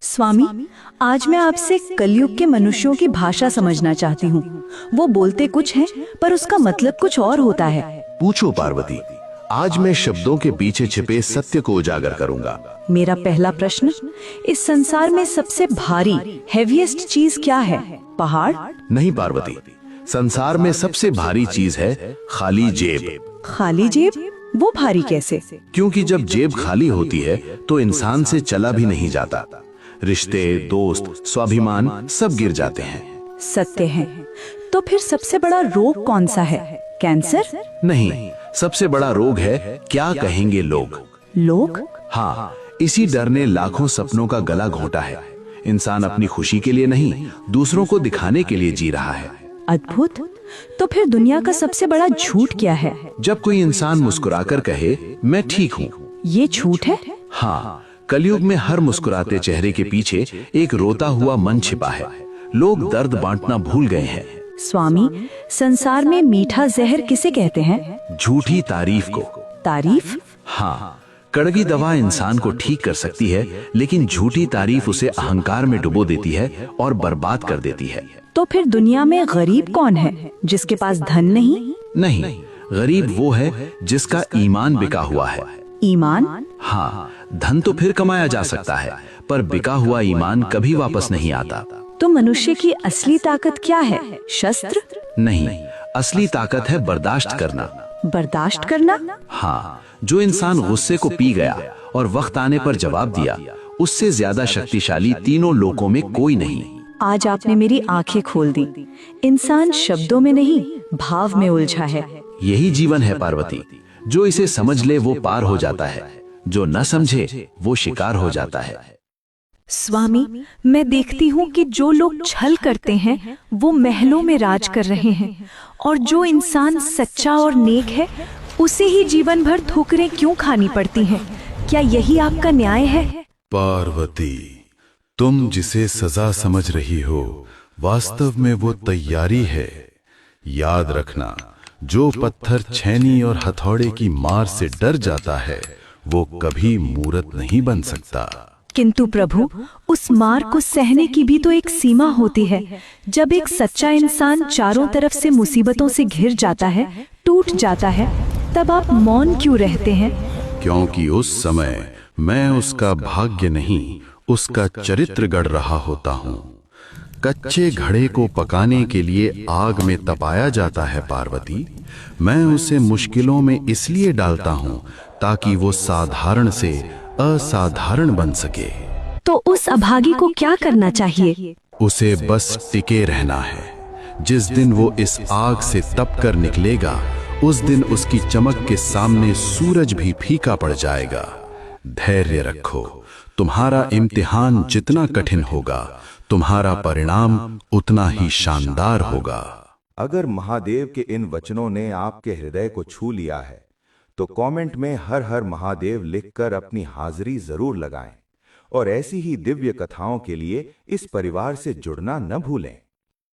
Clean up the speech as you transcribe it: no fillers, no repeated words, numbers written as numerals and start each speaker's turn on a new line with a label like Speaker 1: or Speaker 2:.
Speaker 1: स्वामी, आज मैं आपसे कलयुग के मनुष्यों की भाषा समझना चाहती हूँ। वो बोलते कुछ हैं, पर उसका मतलब कुछ और होता है।
Speaker 2: पूछो पार्वती, आज मैं शब्दों के पीछे छिपे सत्य को उजागर करूंगा।
Speaker 1: मेरा पहला प्रश्न, इस संसार में सबसे भारी हेवीएस्ट चीज क्या है? पहाड़?
Speaker 2: नहीं पार्वती, संसार में सबसे भारी चीज है खाली जेब।
Speaker 1: खाली जेब? वो भारी कैसे?
Speaker 2: क्योंकि जब जेब खाली होती है तो इंसान से चला भी नहीं जाता। रिश्ते, दोस्त, स्वाभिमान सब गिर जाते हैं।
Speaker 1: सत्य है। तो फिर सबसे बड़ा रोग कौन सा है? कैंसर?
Speaker 2: नहीं, सबसे बड़ा रोग है क्या कहेंगे लोग।
Speaker 1: लोग?
Speaker 2: हाँ, इसी डर ने लाखों सपनों का गला घोंटा है। इंसान अपनी खुशी के लिए नहीं, दूसरों को दिखाने के लिए जी रहा है।
Speaker 1: अद्भुत। तो फिर दुनिया का सबसे बड़ा झूठ क्या है?
Speaker 2: जब कोई इंसान मुस्कुराकर कहे मैं ठीक हूँ।
Speaker 1: ये झूठ है?
Speaker 2: हाँ, कलयुग में हर मुस्कुराते चेहरे के पीछे एक रोता हुआ मन छिपा है। लोग दर्द बांटना भूल गए हैं।
Speaker 1: स्वामी, संसार में मीठा जहर किसे कहते हैं?
Speaker 2: झूठी तारीफ को।
Speaker 1: तारीफ?
Speaker 2: हाँ, कड़वी दवा इंसान को ठीक कर सकती है, लेकिन झूठी तारीफ उसे अहंकार में डुबो देती है और बर्बाद कर देती है।
Speaker 1: तो फिर दुनिया में गरीब कौन है? जिसके पास धन नहीं?
Speaker 2: नहीं, गरीब वो है जिसका ईमान बिका हुआ है।
Speaker 1: ईमान?
Speaker 2: हाँ, धन तो फिर कमाया जा सकता है, पर बिका हुआ ईमान कभी वापस नहीं आता।
Speaker 1: तो मनुष्य की असली ताकत क्या है? शस्त्र?
Speaker 2: नहीं, असली ताकत है बर्दाश्त करना।
Speaker 1: बर्दाश्त करना?
Speaker 2: हाँ, जो इंसान गुस्से को पी गया और वक्त आने पर जवाब दिया, उससे ज्यादा शक्तिशाली तीनों लोकों में कोई नहीं।
Speaker 1: आज आपने मेरी आंखें खोल दी। इंसान शब्दों में नहीं, भाव में उलझा है।
Speaker 2: यही जीवन है पार्वती। जो इसे समझ ले वो पार हो जाता है, जो न समझे वो शिकार हो जाता है।
Speaker 3: स्वामी, मैं देखती हूँ कि जो लोग छल करते हैं वो महलों में राज कर रहे हैं, और जो इंसान सच्चा और नेक है उसे ही जीवन भर ठोकरें क्यों खानी पड़ती हैं? क्या यही आपका न्याय है?
Speaker 4: पार्वती, तुम जिसे सजा समझ रही हो, वास्तव में वो तैयारी है। याद रखना, जो पत्थर छैनी और हथौड़े की मार से डर जाता है वो कभी मूर्त नहीं बन सकता।
Speaker 3: किंतु प्रभु, उस मार को सहने की भी तो एक सीमा होती है। जब एक सच्चा इंसान चारों तरफ से मुसीबतों से घिर जाता है, टूट जाता है, तब आप मौन क्यों रहते हैं?
Speaker 4: क्योंकि उस समय मैं उसका भाग्य नहीं, उसका चरित्र गढ़ रहा होता हूँ। कच्चे घड़े को पकाने के लिए आग में तपाया जाता है पार्वती। मैं उसे मुश्किलों में इसलिए डालता हूँ ताकि वो साधारण से असाधारण बन सके।
Speaker 3: तो उस अभागी को क्या करना चाहिए?
Speaker 4: उसे बस टिके रहना है। जिस दिन वो इस आग से तप कर निकलेगा, उस दिन उसकी चमक के सामने सूरज भी फीका पड़ जाएगा। धैर्य रखो, तुम्हारा इम्तिहान जितना कठिन होगा, तुम्हारा परिणाम उतना ही शानदार होगा।
Speaker 5: अगर महादेव के इन वचनों ने आपके हृदय को छू लिया है तो कमेंट में हर हर महादेव लिखकर अपनी हाजिरी जरूर लगाएं और ऐसी ही दिव्य कथाओं के लिए इस परिवार से जुड़ना न भूलें।